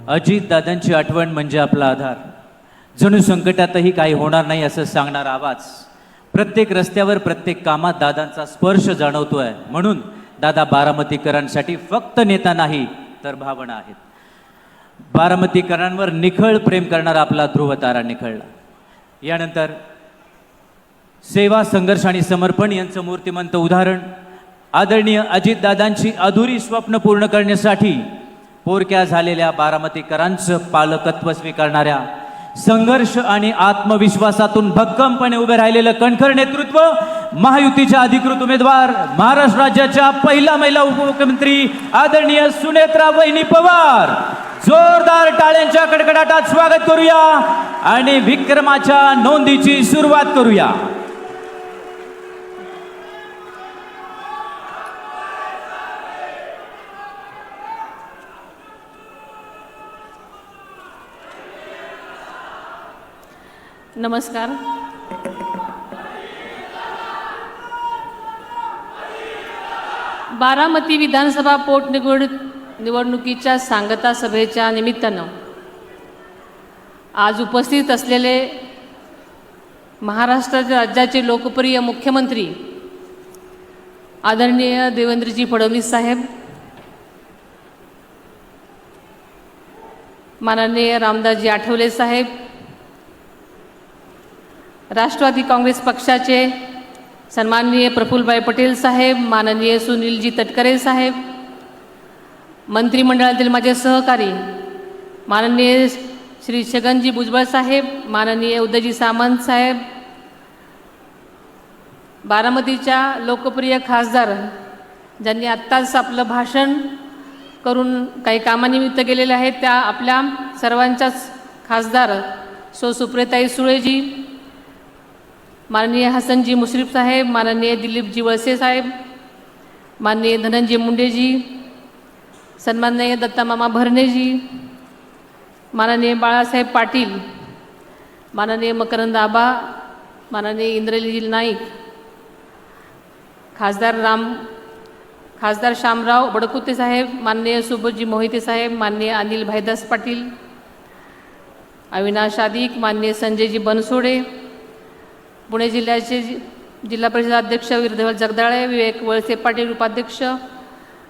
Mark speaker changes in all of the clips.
Speaker 1: अजितदादांची आठवण म्हणजे आपला आधार. जणू संकटातही काही होणार नाही असं सांगणारा आवाज. प्रत्येक रस्त्यावर प्रत्येक कामात दादांचा स्पर्श जाणवतोय. म्हणून दादा बारामतीकरांसाठी फक्त नेता नाही तर भावना आहेत. बारामतीकरांवर निखळ प्रेम करणारा आपला ध्रुव तारा निखळला. यानंतर सेवा, संघर्ष आणि समर्पण यांचं मूर्तिमंत उदाहरण आदरणीय अजितदादांची अधुरी स्वप्न पूर्ण करण्यासाठी पोरक्या झालेल्या बारामतीकरांचं पालकत्व स्वीकारणाऱ्या, संघर्ष आणि आत्मविश्वासातून भक्कमपणे उभे राहिलेलं कणखर नेतृत्व महायुतीच्या अधिकृत उमेदवार, महाराष्ट्र राज्याच्या पहिला महिला उपमुख्यमंत्री आदरणीय सुनेत्रा वहिनी पवार. जोरदार टाळ्यांच्या कडकडाटात स्वागत करूया आणि विक्रमाच्या नोंदीची सुरुवात करूया.
Speaker 2: नमस्कार. बारामती विधानसभा निवडणुकीच्या सांगता सभेच्या निमित्तानं आज उपस्थित असलेले महाराष्ट्र राज्याचे लोकप्रिय मुख्यमंत्री आदरणीय देवेंद्रजी फडणवीस साहेब, माननीय रामदासजी आठवले साहेब, राष्ट्रवादी काँग्रेस पक्षाचे सन्माननीय प्रफुल्लभाई पटेल साहेब, माननीय सुनीलजी तटकरे साहेब, मंत्रिमंडळातील माझे सहकारी माननीय श्री छगनजी भुजबळ साहेब, माननीय उदयजी सामंत साहेब, बारामतीच्या लोकप्रिय खासदार ज्यांनी आत्ताच आपलं भाषण करून काही कामानिमित्त गेलेले आहेत, त्या आपल्या सर्वांच्याच खासदार सुप्रियाताई सुळेजी, माननीय हसनजी मुश्रीफ साहेब, माननीय दिलीपजी वळसे साहेब, माननीय धनंजय मुंडेजी, सन्माननीय दत्तामामा भरणेजी, माननीय बाळासाहेब पाटील, माननीय मकरंद आबा, माननीय इंद्रलीजी नाईक, खासदार शामराव बडकुते साहेब, माननीय सुबोधजी मोहिते साहेब, माननीय अनिल भाईदास पाटील, अविनाश आदिक, माननीय संजयजी बनसोडे, पुणे जिल्ह्याचे जिल्हा परिषद अध्यक्ष वीरधवल जगदाळे, विवेक वळसे पाटील उपाध्यक्ष,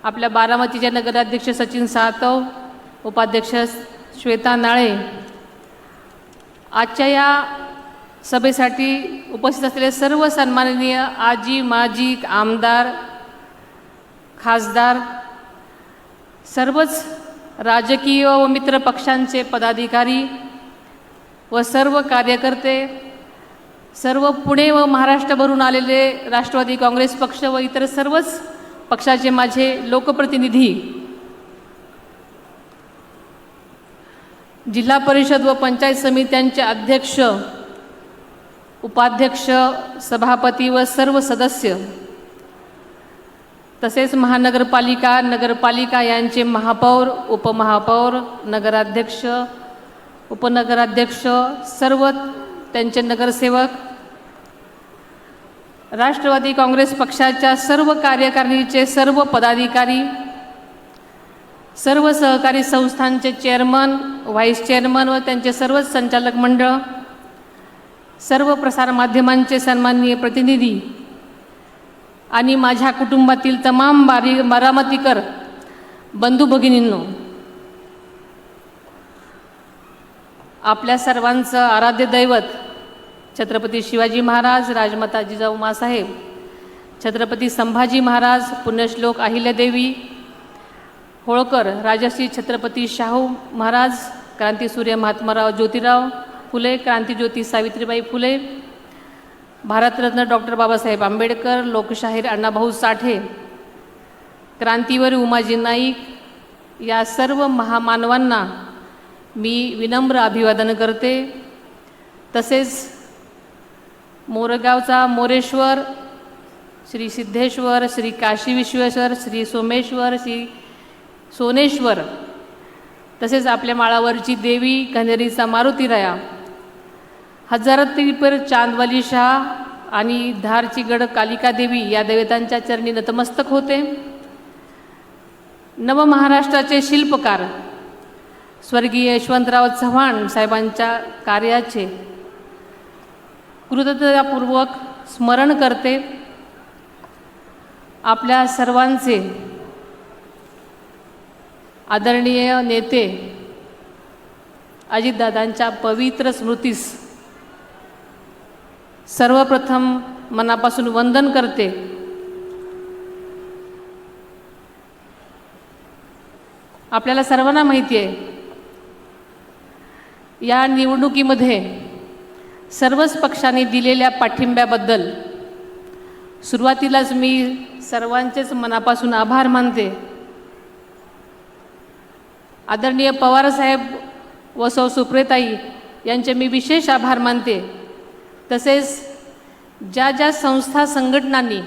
Speaker 2: आपल्या बारामतीचे नगराध्यक्ष सचिन सातव, उपाध्यक्ष श्वेता नाळे, आजच्या या सभेसाठी उपस्थित असलेले सर्व सन्माननीय आजी माजी आमदार, खासदार, सर्वच राजकीय व मित्र पक्षांचे पदाधिकारी व सर्व कार्यकर्ते, सर्व पुणे व महाराष्ट्रभरून आलेले राष्ट्रवादी काँग्रेस पक्ष व इतर सर्वच पक्षाचे माझे लोकप्रतिनिधी, जिल्हा परिषद व पंचायत समित्यांचे अध्यक्ष, उपाध्यक्ष, सभापती व सर्व सदस्य, तसेच महानगरपालिका, नगरपालिका यांचे महापौर, उपमहापौर, नगराध्यक्ष, उपनगराध्यक्ष, सर्व त्यांचे नगरसेवक, राष्ट्रवादी काँग्रेस पक्षाच्या सर्व कार्यकारिणीचे सर्व पदाधिकारी, सर्व सहकारी संस्थांचे चेअरमन, व्हाईस चेअरमन व त्यांचे सर्वच संचालक मंडळ, सर्व प्रसारमाध्यमांचे सन्माननीय प्रतिनिधी आणि माझ्या कुटुंबातील तमाम बारामतीकर बंधू भगिनींनो, आपल्या सर्वांचं आराध्य दैवत छत्रपती शिवाजी महाराज, राजमाता जिजाऊ माँसाहेब, छत्रपती संभाजी महाराज, पुण्यश्लोक अहिल्यादेवी होळकर, राजश्री छत्रपती शाहू महाराज, क्रांतीसूर्य महात्माराव ज्योतिराव फुले, क्रांतीज्योती सावित्रीबाई फुले, भारतरत्न डॉक्टर बाबासाहेब आंबेडकर, लोकशाहीर अण्णाभाऊ साठे, क्रांतीवीर उमाजी नाईक, या सर्व महामानवांना मी विनम्र अभिवादन करते. तसेच मोरगावचा मोरेश्वर, श्री सिद्धेश्वर, श्री काशी विश्वेश्वर, श्री सोमेश्वर, श्री सोनेश्वर, तसेच आपल्या माळावरची देवी कन्हेरीचा मारुतीराया, हजारतीपर चांदवाली शाह आणि धारची गड कालिका देवी या देवतांच्या चरणी नतमस्तक होते. नवमहाराष्ट्राचे शिल्पकार स्वर्गीय यशवंतराव चव्हाण साहेबांच्या कार्याचे कृतज्ञतापूर्वक स्मरण करते. आपल्या सर्वांचे आदरणीय नेते अजितदादांच्या पवित्र स्मृतीस सर्वप्रथम मनापासून वंदन करते. आपल्याला सर्वांना माहिती आहे, या निवडणुकीमध्ये सर्वच पक्षांनी दिलेल्या पाठिंब्याबद्दल सुरुवातीलाच मी सर्वांचेच मनापासून आभार मानते. आदरणीय पवारसाहेब व सौ सुप्रियाताई यांचे मी विशेष आभार मानते. तसेच ज्या ज्या संस्था संघटनांनी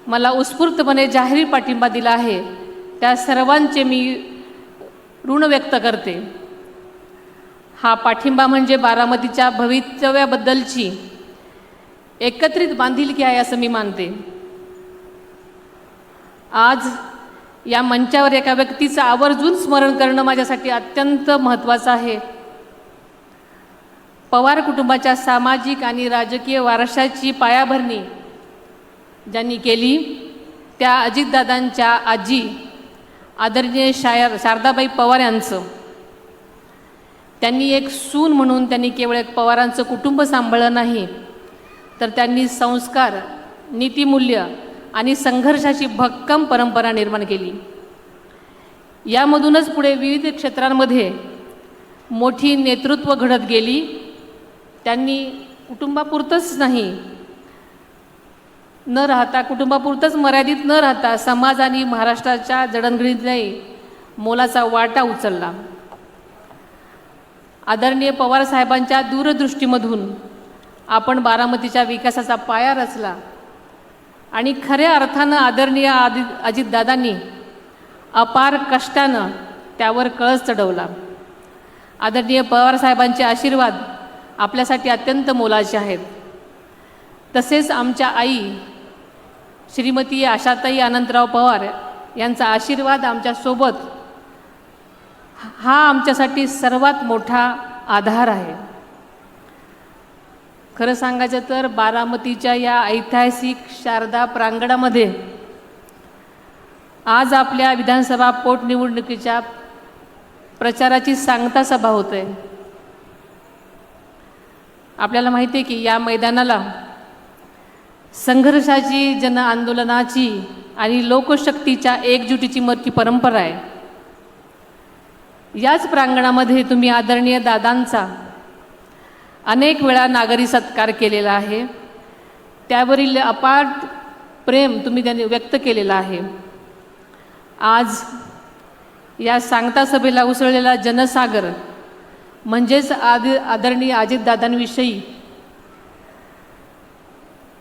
Speaker 2: मला उत्स्फूर्तपणे जाहीर पाठिंबा दिला आहे त्या सर्वांचे मी ऋण व्यक्त करते. हा पाठिंबा म्हणजे बारामतीच्या भवितव्याबद्दलची एकत्रित बांधिलकी आहे असं मी मानते. आज या मंचावर एका व्यक्तीचं आवर्जून स्मरण करणं माझ्यासाठी अत्यंत महत्त्वाचं आहे. पवार कुटुंबाच्या सामाजिक आणि राजकीय वारशाची पायाभरणी ज्यांनी केली त्या अजितदादांच्या आजी आदरणीय शारदाबाई पवार यांचं. त्यांनी एक सून म्हणून त्यांनी केवळ एक पवारांचं कुटुंब सांभाळलं नाही, तर त्यांनी संस्कार, नीतिमूल्य आणि संघर्षाची भक्कम परंपरा निर्माण केली. यामधूनच पुढे विविध क्षेत्रांमध्ये मोठी नेतृत्व घडत गेली. त्यांनी कुटुंबापुरतंच कुटुंबापुरतंच मर्यादित न राहता समाज आणि महाराष्ट्राच्या जडणघडणीतही मोलाचा वाटा उचलला. आदरणीय पवार साहेबांच्या दूरदृष्टीमधून आपण बारामतीच्या विकासाचा पाया रचला आणि खऱ्या अर्थानं आदरणीय अजितदादांनी अपार कष्टानं त्यावर कळस चढवला. आदरणीय पवार साहेबांचे आशीर्वाद आपल्यासाठी अत्यंत मोलाचे आहेत. तसेच आमच्या आई श्रीमती आशाताई अनंतराव पवार यांचा आशीर्वाद आमच्यासोबत हा आमच्यासाठी सर्वात मोठा आधार आहे. खरं सांगायचं तर बारामतीच्या या ऐतिहासिक शारदा प्रांगणामध्ये आज आपल्या विधानसभा पोटनिवडणुकीच्या प्रचाराची सांगता सभा होते. आपल्याला माहिती आहे की या मैदानाला संघर्षाची, जन आंदोलनाची आणि लोकशक्तीच्या एकजुटीची मोठी परंपरा आहे. याच प्रांगणामध्ये तुम्ही आदरणीय दादांचा अनेक वेळा नागरी सत्कार केलेला आहे. त्यावरील अपार प्रेम तुम्ही त्यांनी व्यक्त केलेलं आहे. आज या सांगता सभेला उसळलेला जनसागर म्हणजेच आदरणीय अजितदादांविषयी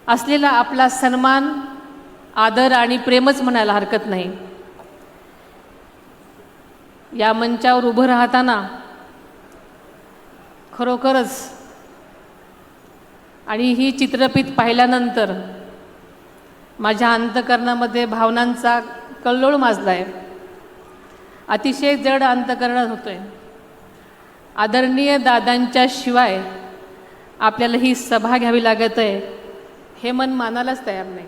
Speaker 2: असलेला आपला सन्मान, आदर आणि प्रेमच म्हणायला हरकत नाही. या मंचावर उभं राहताना खरोखरच आणि ही चित्रफीत पाहिल्यानंतर माझ्या अंतःकरणामध्ये भावनांचा कल्लोळ माजला आहे. अतिशय जड अंतःकरण होतं आहे. आदरणीय दादांच्या शिवाय आपल्याला ही सभा घ्यावी लागत आहे हे मन मानायलाच तयार नाही.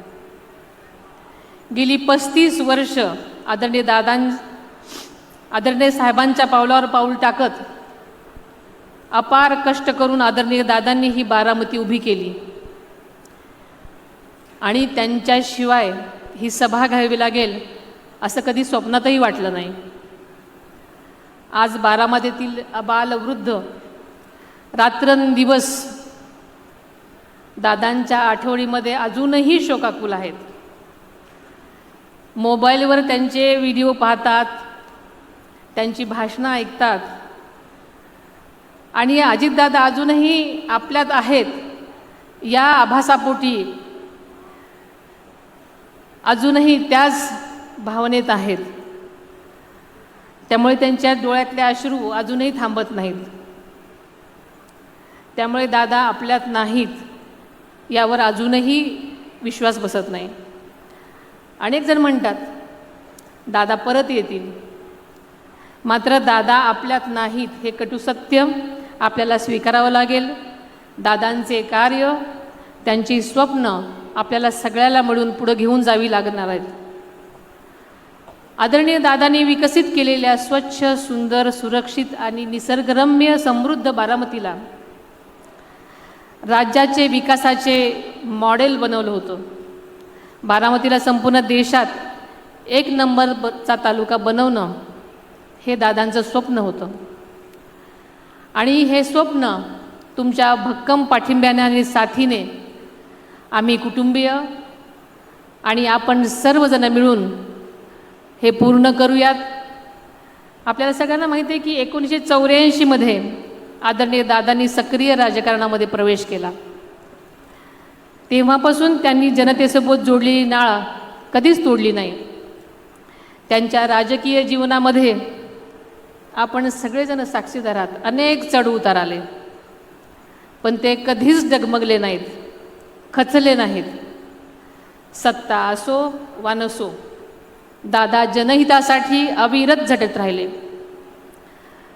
Speaker 2: गेली 35 वर्ष आदरणीय साहेबांच्या पावलावर पाऊल टाकत अपार कष्ट करून आदरणीय दादांनी ही बारामती उभी केली आणि त्यांच्याशिवाय ही सभा घ्यावी लागेल असं कधी स्वप्नातही वाटलं नाही. आज बारामतीतील आबालवृद्ध रात्रंदिवस दादांच्या आठवणीमध्ये अजूनही शोकाकुल आहेत. मोबाईलवर त्यांचे व्हिडिओ पाहतात, त्यांची भाषणं ऐकतात आणि अजितदादा अजूनही आपल्यात आहेत या आभासापोटी अजूनही त्याच भावनेत आहेत. त्यामुळे त्यांच्या डोळ्यातले अश्रू अजूनही थांबत नाहीत. त्यामुळे दादा आपल्यात नाहीत यावर अजूनही विश्वास बसत नाही. अनेक जण म्हणतात दादा परत येतील. मात्र दादा आपल्यात नाहीत हे कटू सत्य आपल्याला स्वीकारावं लागेल. दादांचे कार्य, त्यांची स्वप्न आपल्याला सगळ्याला मिळून पुढे घेऊन जावी लागणार आहेत. आदरणीय दादांनी विकसित केलेल्या स्वच्छ, सुंदर, सुरक्षित आणि निसर्गरम्य समृद्ध बारामतीला राज्याचे विकासाचे मॉडेल बनवलं होतं. बारामतीला संपूर्ण देशात 1 नंबरचा तालुका बनवणं हे दादांचं स्वप्न होतं. आणि हे स्वप्न तुमच्या भक्कम पाठिंब्याने आणि साथीने आम्ही कुटुंबीय आणि आपण सर्वजण मिळून हे पूर्ण करूयात. आपल्याला सगळ्यांना माहिती आहे की 1984 आदरणीय दादांनी सक्रिय राजकारणामध्ये प्रवेश केला. तेव्हापासून त्यांनी जनतेसोबत जोडलेली नाळ कधीच तोडली नाही. त्यांच्या राजकीय जीवनामध्ये आपण सगळेजण साक्षीदार आहात. अनेक चढउतार आले, पण ते कधीच डगमगले नाहीत, खचले नाहीत. सत्ता असो वा नसो, दादा जनहितासाठी अविरत झटत राहिले.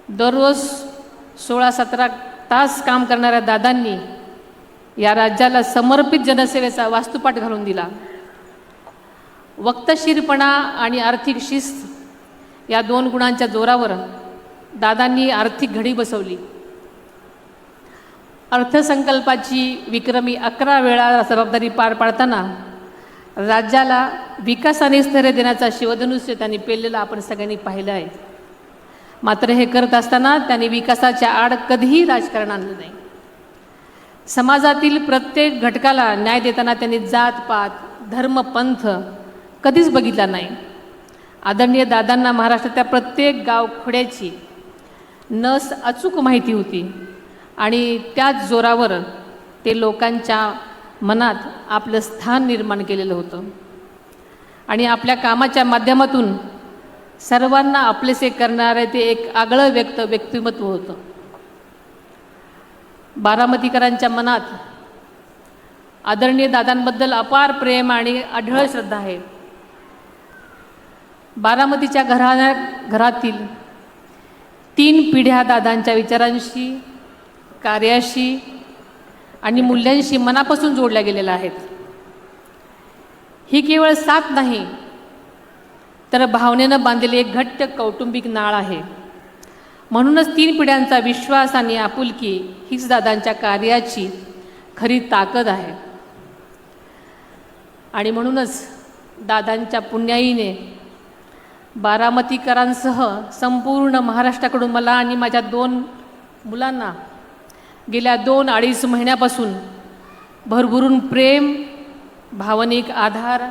Speaker 2: दररोज 16-17 तास काम करणाऱ्या दादांनी या राज्याला समर्पित जनसेवेचा वास्तुपाठ घालून दिला. वक्तशीरपणा आणि आर्थिक शिस्त या 2 गुणांच्या जोरावर दादांनी आर्थिक घडी बसवली. अर्थसंकल्पाची विक्रमी 11 वेळा जबाबदारी पार पाडताना राज्याला विकासाने स्थैर्य देण्याचा शिवधनुष्य त्यांनी पेललेला आपण सगळ्यांनी पाहिलं आहे. मात्र हे करत असताना त्यांनी विकासाच्या आड कधीही राजकारण आणलं नाही. समाजातील प्रत्येक घटकाला न्याय देताना त्यांनी जात पात, धर्म, पंथ कधीच बघितला नाही. आदरणीय दादांना महाराष्ट्रातल्या प्रत्येक गावखोड्याची नस अचूक माहिती होती आणि त्याच जोरावर ते लोकांच्या मनात आपलं स्थान निर्माण केलेलं होतं. आणि आपल्या कामाच्या माध्यमातून सर्वांना आपलेसे करणारे ते एक आगळं व्यक्तिमत्व होतं. बारामतीकरांच्या मनात आदरणीय दादांबद्दल अपार प्रेम आणि अढळ श्रद्धा आहे. बारामतीच्या घरातील 3 पिढ्या दादांच्या विचारांशी, कार्याशी आणि मूल्यांशी मनापासून जोडल्या गेलेल्या आहेत. ही केवळ साथ नाही, तर भावनेनं बांधलेली एक घट्ट कौटुंबिक नाळ आहे. म्हणूनच 3 पिढ्यांचा विश्वास आणि आपुलकी हीच दादांच्या कार्याची खरी ताकद आहे. आणि म्हणूनच दादांच्या पुण्याईने बारामतीकरांसह संपूर्ण महाराष्ट्राकडून मला आणि माझ्या 2 मुलांना गेल्या 2-2.5 महिन्यापासून भरभरून प्रेम, भावनिक आधार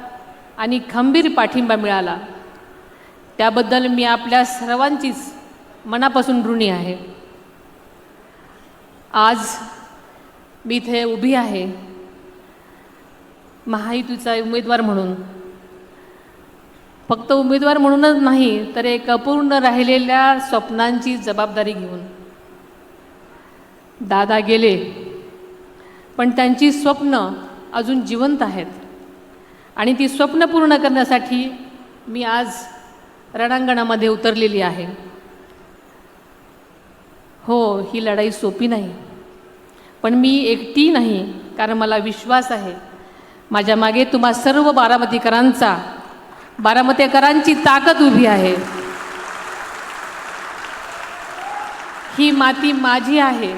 Speaker 2: आणि खंबीर पाठिंबा मिळाला. त्याबद्दल मी आपल्या सर्वांचीच मनापासून ऋणी आहे. आज मी इथे उभी आहे महायुतीचा उमेदवार म्हणून. फक्त उमेदवार म्हणूनच नाही, तर एक अपूर्ण राहिलेल्या स्वप्नांची जबाबदारी घेऊन. दादा गेले, पण त्यांची स्वप्न अजून जिवंत आहेत आणि ती स्वप्न पूर्ण करण्यासाठी मी आज रणांगणामध्ये उतरलेली आहे. हो, ही लढाई सोपी नाही, पण मी एकटी नाही, कारण मला विश्वास आहे माझ्या मागे तुम्हा सर्व बारामतीकरांची ताकद उभी आहे. ही माती माझी आहे,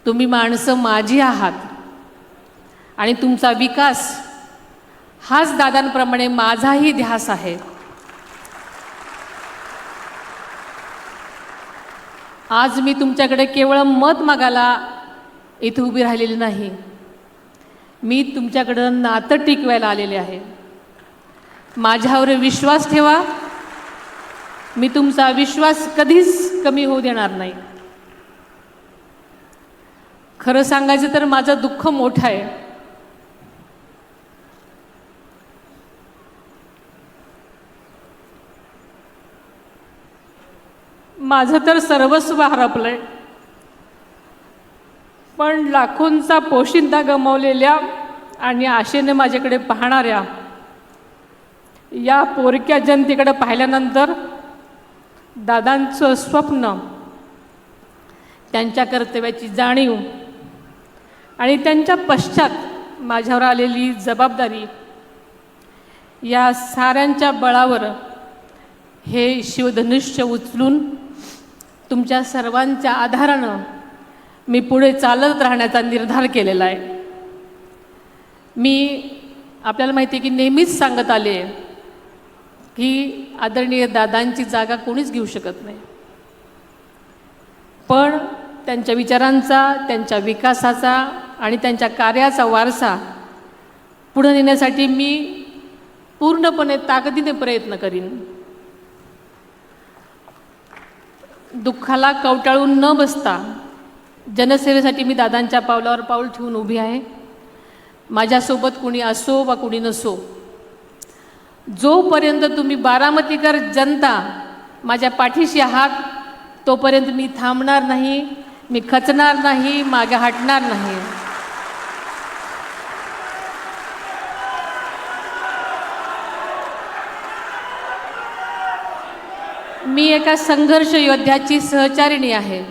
Speaker 2: तुम्ही माणसं माझी आहात आणि तुमचा विकास हाच दादांप्रमाणे माझाही ध्यास आहे. आज मी तुमच्याकडे केवळ मत मागायला इथे उभी राहिलेली नाही, मी तुमच्याकडं नातं टिकवायला आलेले आहे. माझ्यावर विश्वास ठेवा, मी तुमचा विश्वास कधीच कमी होऊ देणार नाही. खरं सांगायचं तर माझं दुःख मोठं आहे. माझं तर सर्वस्व हरपलंय, पण लाखोंचा पोशिंदा गमावलेल्या आणि आशेने माझ्याकडे पाहणाऱ्या या पोरक्या जनतेकडे पाहिल्यानंतर दादांचं स्वप्न, त्यांच्या कर्तव्याची जाणीव आणि त्यांच्या पश्चात माझ्यावर आलेली जबाबदारी, या साऱ्यांच्या बळावर हे शिवधनुष्य उचलून तुमच्या सर्वांच्या आधारानं मी पुढे चालत राहण्याचा निर्धार केलेला आहे. मी आपल्याला माहिती आहे की नेहमीच सांगत आले की आदरणीय दादांची जागा कोणीच घेऊ शकत नाही, पण त्यांच्या विचारांचा, त्यांच्या विकासाचा आणि त्यांच्या कार्याचा वारसा पुढे नेण्यासाठी मी पूर्णपणे ताकदीने प्रयत्न करीन. दुःखाला कवटाळून न बसता जनसेवेसाठी मी दादांच्या पावलावर पाऊल ठेवून उभी आहे. माझ्यासोबत कुणी असो वा कुणी नसो, जोपर्यंत तुम्ही बारामतीकर जनता माझ्या पाठीशी आहात तोपर्यंत मी थांबणार नाही, मी खचणार नाही, मागे हटणार नाही. मी एका संघर्ष योद्ध्याची सहचारिणी आहे.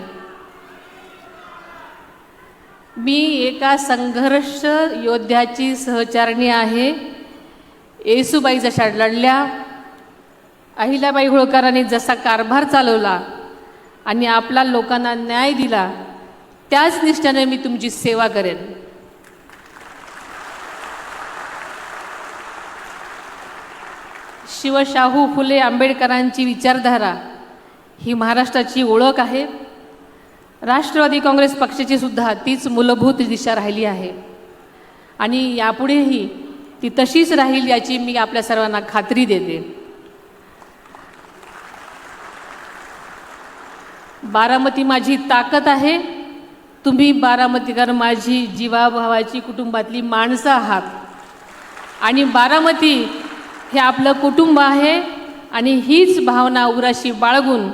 Speaker 2: मी एका संघर्ष योद्ध्याची सहचारिणी आहे. येसूबाई जशा लढल्या, अहिल्याबाई होळकरांनी जसा कारभार चालवला आणि आपला लोकांना न्याय दिला, त्याच निष्ठेने मी तुमची सेवा करेन. शिवशाहू फुले आंबेडकरांची विचारधारा ही महाराष्ट्राची ओळख आहे. राष्ट्रवादी काँग्रेस पक्षाची सुद्धा तीच मूलभूत दिशा राहिली आहे आणि यापुढेही ती तशीच राहील याची मी आपल्या सर्वांना खात्री देते. बारामती माझी ताकद आहे. तुम्ही बारामतीकर माझी जीवाभावाची कुटुंबातली माणसं आहात आणि बारामती हे आपलं कुटुंब आहे आणि हीच भावना उराशी बाळगून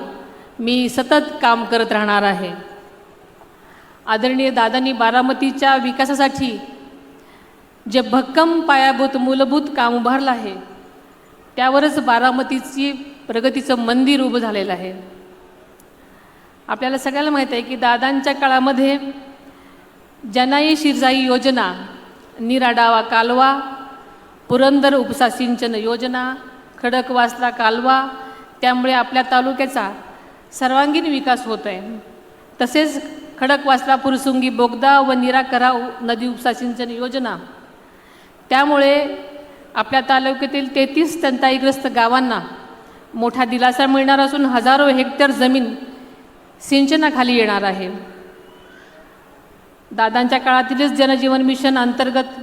Speaker 2: मी सतत काम करत राहणार आहे. आदरणीय दादांनी बारामतीच्या विकासासाठी जे भक्कम पायाभूत मूलभूत काम उभारलं आहे त्यावरच बारामतीची प्रगतीचं मंदिर उभं झालेलं आहे. आपल्याला सगळ्याला माहीत आहे की दादांच्या काळामध्ये जनाई शिरसाई योजना, निराडावा कालवा, पुरंदर उपसा सिंचन योजना, खडकवासला कालवा, त्यामुळे आपल्या तालुक्याचा सर्वांगीण विकास होत आहे. तसेच खडकवासला पुरसुंगी बोगदा व निराकरा नदी उपसा सिंचन योजना, त्यामुळे आपल्या तालुक्यातील 33 टंचाईग्रस्त गावांना मोठा दिलासा मिळणार असून हजारो हेक्टर जमीन सिंचनाखाली येणार आहे. दादांच्या काळातीलच जनजीवन मिशन अंतर्गत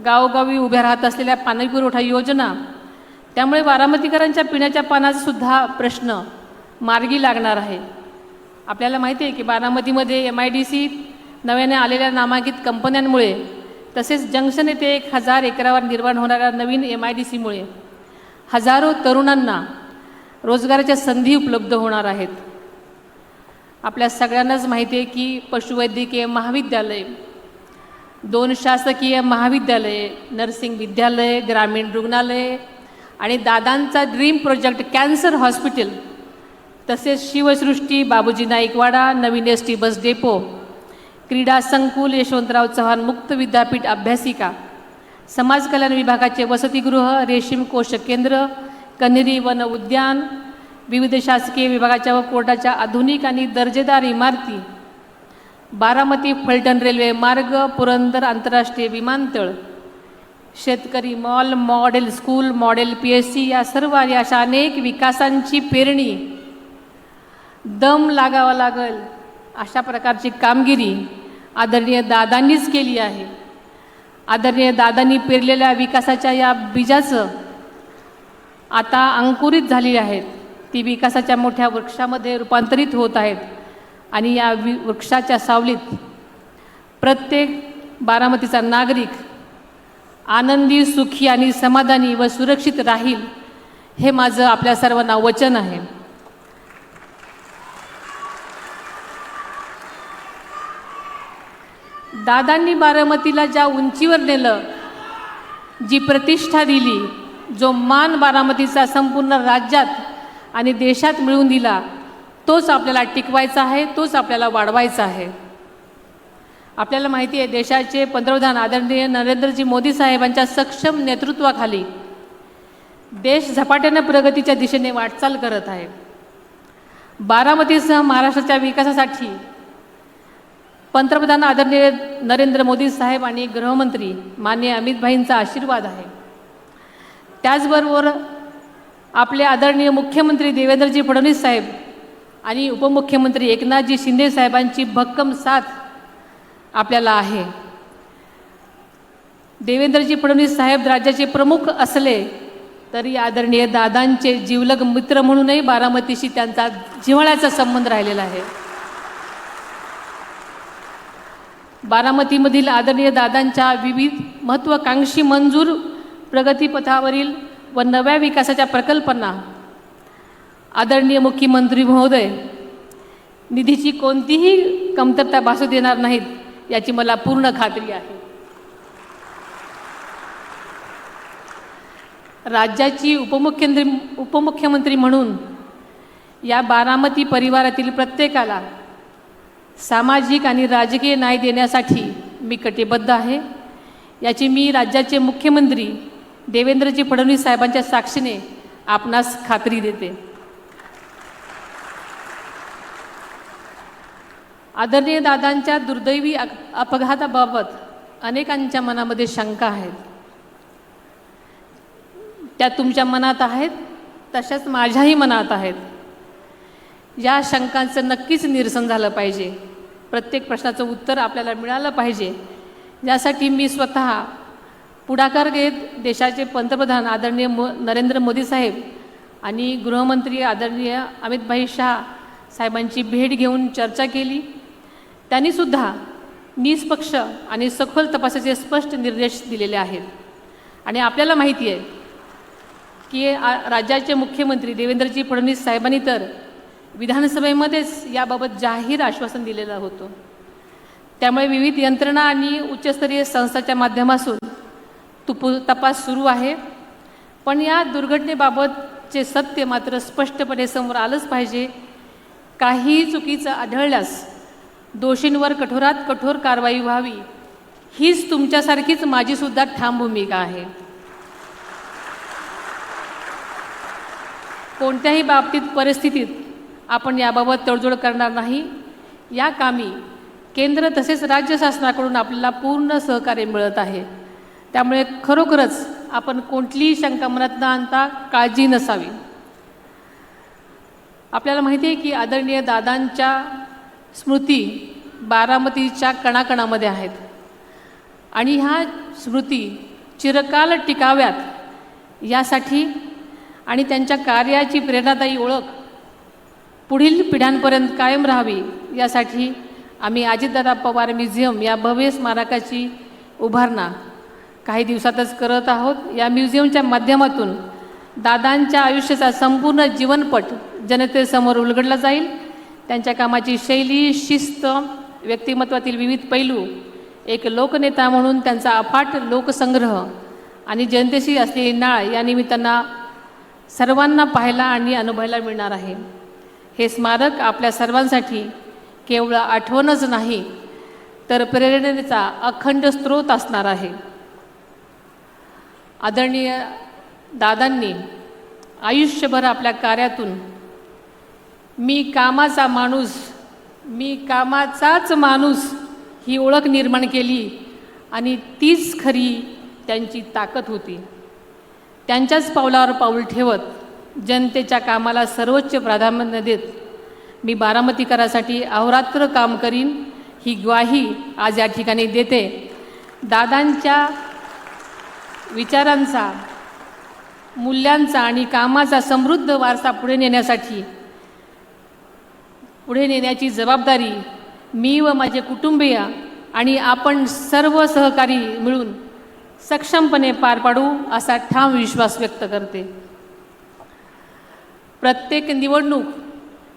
Speaker 2: गावोगावी उभ्या राहत असलेल्या पाणीपुरवठा योजना, त्यामुळे बारामतीकरांच्या पिण्याच्या पाण्याचा सुद्धा प्रश्न मार्गी लागणार आहे. आपल्याला माहिती आहे की बारामतीमध्ये MIDC नव्याने आलेल्या नामांकित कंपन्यांमुळे तसेच जंक्शन येथे 1000 एकरावर निर्माण होणाऱ्या नवीन MIDCमुळे हजारो तरुणांना रोजगाराच्या संधी उपलब्ध होणार आहेत. आपल्या सगळ्यांनाच माहिती आहे की पशुवैद्यकीय महाविद्यालय, 2 शासकीय महाविद्यालये, नर्सिंग विद्यालय, ग्रामीण रुग्णालय आणि दादांचा ड्रीम प्रोजेक्ट कॅन्सर हॉस्पिटल, तसेच शिवसृष्टी, बाबूजी नाईकवाडा, नवीन ST बस डेपो, क्रीडा संकुल, यशवंतराव चव्हाण मुक्त विद्यापीठ अभ्यासिका, समाज कल्याण विभागाचे वसतिगृह, रेशीम कोश केंद्र, कन्हेरी वन उद्यान, विविध शासकीय विभागाच्या व कोर्टाच्या आधुनिक आणि दर्जेदार इमारती, बारामती फलटण रेल्वे मार्ग, पुरंदर आंतरराष्ट्रीय विमानतळ, शेतकरी mall, model school, model PSC या सर्व आणि अशा अनेक विकासांची पेरणी दम लागावा लागेल अशा प्रकारची कामगिरी आदरणीय दादांनीच केली आहे. आदरणीय दादांनी पेरलेल्या विकासाच्या या बीजाचं आता अंकुरित झाली आहेत. ती विकासाच्या मोठ्या वृक्षामध्ये रूपांतरित होत आहेत आणि या वृक्षाच्या सावलीत प्रत्येक बारामतीचा नागरिक आनंदी, सुखी आणि समाधानी व सुरक्षित राहील, हे माझं आपल्या सर्वांना वचन आहे. दादांनी बारामतीला ज्या उंचीवर नेलं, जी प्रतिष्ठा दिली, जो मान बारामतीचा संपूर्ण राज्यात आणि देशात मिळवून दिला तोच आपल्याला टिकवायचा आहे, तोच आपल्याला वाढवायचा आहे. आपल्याला माहिती आहे देशाचे पंतप्रधान आदरणीय नरेंद्रजी मोदी साहेबांच्या सक्षम नेतृत्वाखाली देश झपाट्याने प्रगतीच्या दिशेने वाटचाल करत आहे. बारामतीसह महाराष्ट्राच्या विकासासाठी पंतप्रधान आदरणीय नरेंद्र मोदी साहेब आणि गृहमंत्री माननीय अमित भाईंचा आशीर्वाद आहे. त्याचबरोबर आपले आदरणीय मुख्यमंत्री देवेंद्रजी फडणवीस साहेब आणि उपमुख्यमंत्री एकनाथजी शिंदे साहेबांची भक्कम साथ आपल्याला आहे. देवेंद्रजी फडणवीस साहेब राज्याचे प्रमुख असले तरी आदरणीय दादांचे जिवलग मित्र म्हणूनही बारामतीशी त्यांचा जिव्हाळ्याचा संबंध राहिलेला आहे. बारामतीमधील आदरणीय दादांच्या विविध महत्त्वाकांक्षी मंजूर प्रगतीपथावरील व नव्या विकासाच्या प्रकल्पांना आदरणीय मुख्यमंत्री महोदय निधीची कोणतीही कमतरता भासू देणार नाहीत याची मला पूर्ण खात्री आहे. राज्याची उपमुख्यमंत्री म्हणून या बारामती परिवारातील प्रत्येकाला सामाजिक आणि राजकीय न्याय देण्यासाठी मी कटिबद्ध आहे. याची मी राज्याचे मुख्यमंत्री देवेंद्रजी फडणवीस साहेबांच्या साक्षीने आपणास खात्री देते. आदरणीय दादांच्या दुर्दैवी अपघाताबाबत अनेकांच्या मनामध्ये शंका आहेत. त्या तुमच्या मनात आहेत, तशाच माझ्याही मनात आहेत. या शंकांचं नक्कीच निरसन झालं पाहिजे. प्रत्येक प्रश्नाचं उत्तर आपल्याला मिळालं पाहिजे. यासाठी मी स्वतः पुढाकार घेत देशाचे पंतप्रधान आदरणीय नरेंद्र मोदी साहेब आणि गृहमंत्री आदरणीय अमितभाई शाह साहेबांची भेट घेऊन चर्चा केली. त्यांनीसुद्धा निष्पक्ष आणि सखोल तपासाचे स्पष्ट निर्देश दिलेले आहेत. आणि आपल्याला माहिती आहे की राज्याचे मुख्यमंत्री देवेंद्रजी फडणवीस साहेबांनी तर विधानसभेमध्येच याबाबत जाहीर आश्वासन दिलेलं होतं. त्यामुळे विविध यंत्रणा आणि उच्चस्तरीय संस्थांच्या माध्यमातून तपास सुरू आहे. पण या दुर्घटनेबाबतचे सत्य मात्र स्पष्टपणे समोर आलंच पाहिजे. काहीही चुकीचं आढळल्यास दोषींवर कठोरात कठोर कारवाई व्हावी हीच तुमच्यासारखीच माझीसुद्धा ठाम भूमिका आहे. कोणत्याही बाबतीत परिस्थितीत आपण याबाबत तडजोड करणार नाही. या कामी केंद्र तसेच राज्य शासनाकडून आपल्याला पूर्ण सहकार्य मिळत आहे. त्यामुळे खरोखरच आपण कोणतीही शंका मनात न आणता काळजी नसावी. आपल्याला माहिती आहे की आदरणीय दादांच्या स्मृती बारामतीच्या कणाकणामध्ये आहेत आणि ह्या स्मृती चिरकाल टिकाव्यात यासाठी आणि त्यांच्या कार्याची प्रेरणादायी ओळख पुढील पिढ्यांपर्यंत कायम राहावी यासाठी आम्ही अजितदादा पवार म्युझियम या भव्य स्मारकाची उभारणा काही दिवसातच करत आहोत. या म्युझियमच्या माध्यमातून दादांच्या आयुष्याचा संपूर्ण जीवनपट जनतेसमोर उलगडला जाईल. त्यांच्या कामाची शैली, शिस्त, व्यक्तिमत्वातील विविध पैलू, एक लोकनेता म्हणून त्यांचा अफाट लोकसंग्रह आणि जनतेशी असलेली नाळ या निमित्तानं सर्वांना पाहायला आणि अनुभवायला मिळणार आहे. हे स्मारक आपल्या सर्वांसाठी केवळ आठवणच नाही तर प्रेरणेचा अखंड स्रोत असणार आहे. आदरणीय दादांनी आयुष्यभर आपल्या कार्यातून मी कामाचाच माणूस ही ओळख निर्माण केली आणि तीच खरी त्यांची ताकद होती. त्यांच्याच पावलावर पाऊल ठेवत जनतेच्या कामाला सर्वोच्च प्राधान्य देत मी बारामतीकरासाठी अहोरात्र काम करीन ही ग्वाही आज या ठिकाणी देते. दादांच्या विचारांचा, मूल्यांचा आणि कामाचा समृद्ध वारसा पुढे नेण्याची जबाबदारी मी व माझे कुटुंबीय आणि आपण सर्व सहकारी मिळून सक्षमपणे पार पाडू असा ठाम विश्वास व्यक्त करते. प्रत्येक निवडणूक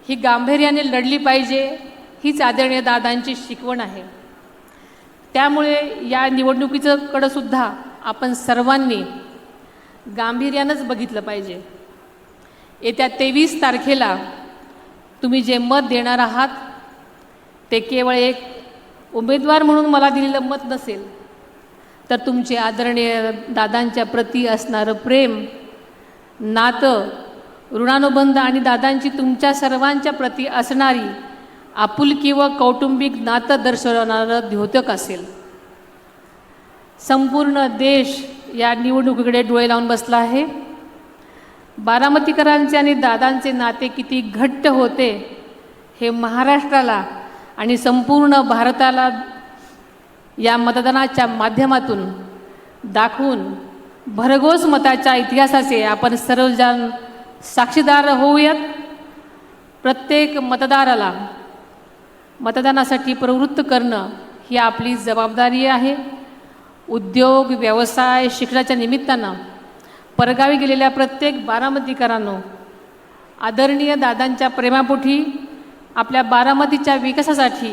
Speaker 2: ही गांभीर्याने लढली पाहिजे हीच आदरणीय दादांची शिकवण आहे. त्यामुळे या निवडणुकीकडं सुद्धा आपण सर्वांनी गांभीर्यानंच बघितलं पाहिजे. येत्या 23 तारखेला तुम्ही जे मत देणार आहात ते केवळ एक उमेदवार म्हणून मला दिलेलं मत नसेल, तर तुमचे आदरणीय दादांच्या प्रती असणारं प्रेम, नातं, ऋणानुबंध आणि दादांची तुमच्या सर्वांच्या प्रती असणारी आपुलकी व कौटुंबिक नातं दर्शवणारं द्योतक असेल. संपूर्ण देश या निवडणुकीकडे डोळे लावून बसला आहे. बारामतीकरांचे आणि दादांचे नाते किती घट्ट होते हे महाराष्ट्राला आणि संपूर्ण भारताला या मतदानाच्या माध्यमातून दाखवून भरघोस मताच्या इतिहासाचे आपण सर्वजण साक्षीदार होऊयात. प्रत्येक मतदाराला मतदानासाठी प्रवृत्त करणं ही आपली जबाबदारी आहे. उद्योग, व्यवसाय, शिक्षणाच्या निमित्तानं परगावी गेलेल्या प्रत्येक बारामतीकरांनो, आदरणीय दादांच्या प्रेमापोटी आपल्या बारामतीच्या विकासासाठी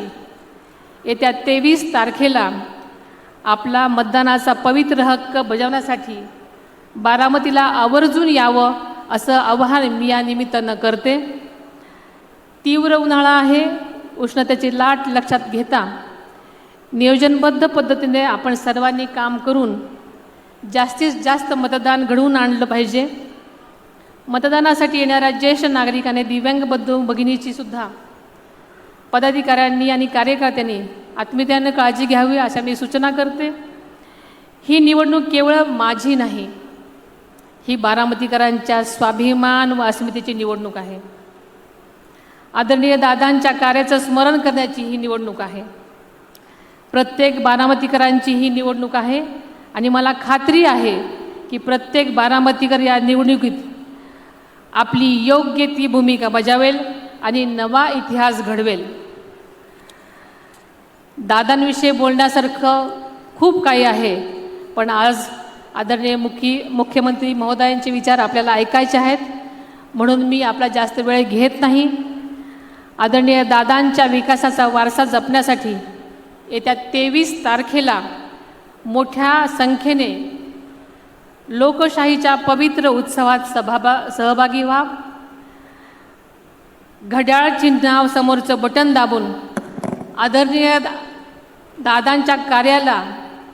Speaker 2: येत्या 23 तारखेला आपला मतदानाचा पवित्र हक्क बजावण्यासाठी बारामतीला आवर्जून यावं असं आवाहन मी या निमित्तानं करते. तीव्र उन्हाळा आहे. उष्णतेची लाट लक्षात घेता नियोजनबद्ध पद्धतीने आपण सर्वांनी काम करून जास्तीत जास्त मतदान घडवून आणलं पाहिजे. मतदानासाठी येणाऱ्या ज्येष्ठ नागरिकांनी, दिव्यांग बंधू भगिनीची सुद्धा पदाधिकाऱ्यांनी आणि कार्यकर्त्यांनी आत्मीयतेने काळजी घ्यावी अशा मी सूचना करते. ही निवडणूक केवळ माझी नाही, ही बारामतीकरांच्या स्वाभिमान व अस्मितेची निवडणूक आहे. आदरणीय दादांच्या कार्याचं स्मरण करण्याची ही निवडणूक आहे. प्रत्येक बारामतीकरांची ही निवडणूक आहे आणि मला खात्री आहे की प्रत्येक बारामतीकर या निवडणुकीत आपली योग्य ती भूमिका बजावेल आणि नवा इतिहास घडवेल. दादांविषयी बोलण्यासारखं खूप काही आहे, पण आज आदरणीय मुख्यमंत्री महोदयांचे विचार आपल्याला ऐकायचे आहेत, म्हणून मी आपला जास्त वेळ घेत नाही. आदरणीय दादांच्या विकासाचा वारसा जपण्यासाठी येत्या 23 तारखेला मोठ्या संख्येने लोकशाहीच्या पवित्र उत्सवात सहभागी व्हा. घड्याळ चिन्हासमोरचं बटन दाबून आदरणीय दादांच्या कार्याला,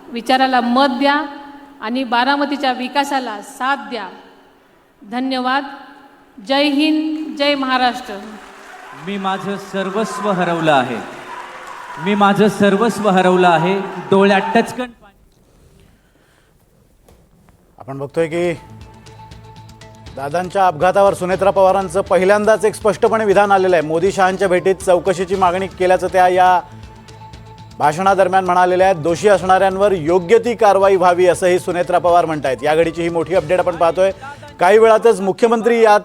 Speaker 2: विचाराला मत द्या आणि बारामतीच्या विकासाला साथ द्या. धन्यवाद. जय हिंद, जय महाराष्ट्र.
Speaker 1: मी माझं सर्वस्व हरवलं आहे. मी माझं सर्वस्व हरवलं आहे. डोळ्यात टचकन
Speaker 3: आपण बघतोय की दादांच्या अपघातावर सुनेत्रा पवारांचं पहिल्यांदाच एक स्पष्टपणे विधान आलेलं आहे. मोदी शहांच्या भेटीत चौकशीची मागणी केल्याचं त्या या भाषणादरम्यान म्हणालेल्या आहेत. दोषी असणाऱ्यांवर योग्य ती कारवाई व्हावी असंही सुनेत्रा पवार म्हणतायत. या घडीची ही मोठी अपडेट आपण पाहतोय. काही वेळातच मुख्यमंत्री यात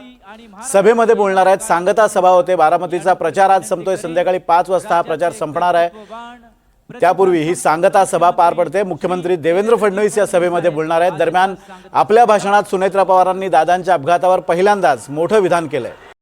Speaker 3: सभेमध्ये बोलणार आहेत. सांगता सभा होते. बारामतीचा प्रचार आज संपतोय. संध्याकाळी 5 वाजता हा प्रचार संपणार आहे. त्यापूर्वी ही सांगता सभा पार पडते. मुख्यमंत्री देवेंद्र फडणवीस या सभेमध्ये बोलणार आहेत. दरम्यान आपल्या भाषणात सुनेत्रा पवारांनी दादांच्या अपघातावर पहिल्यांदाच मोठं विधान केलंय.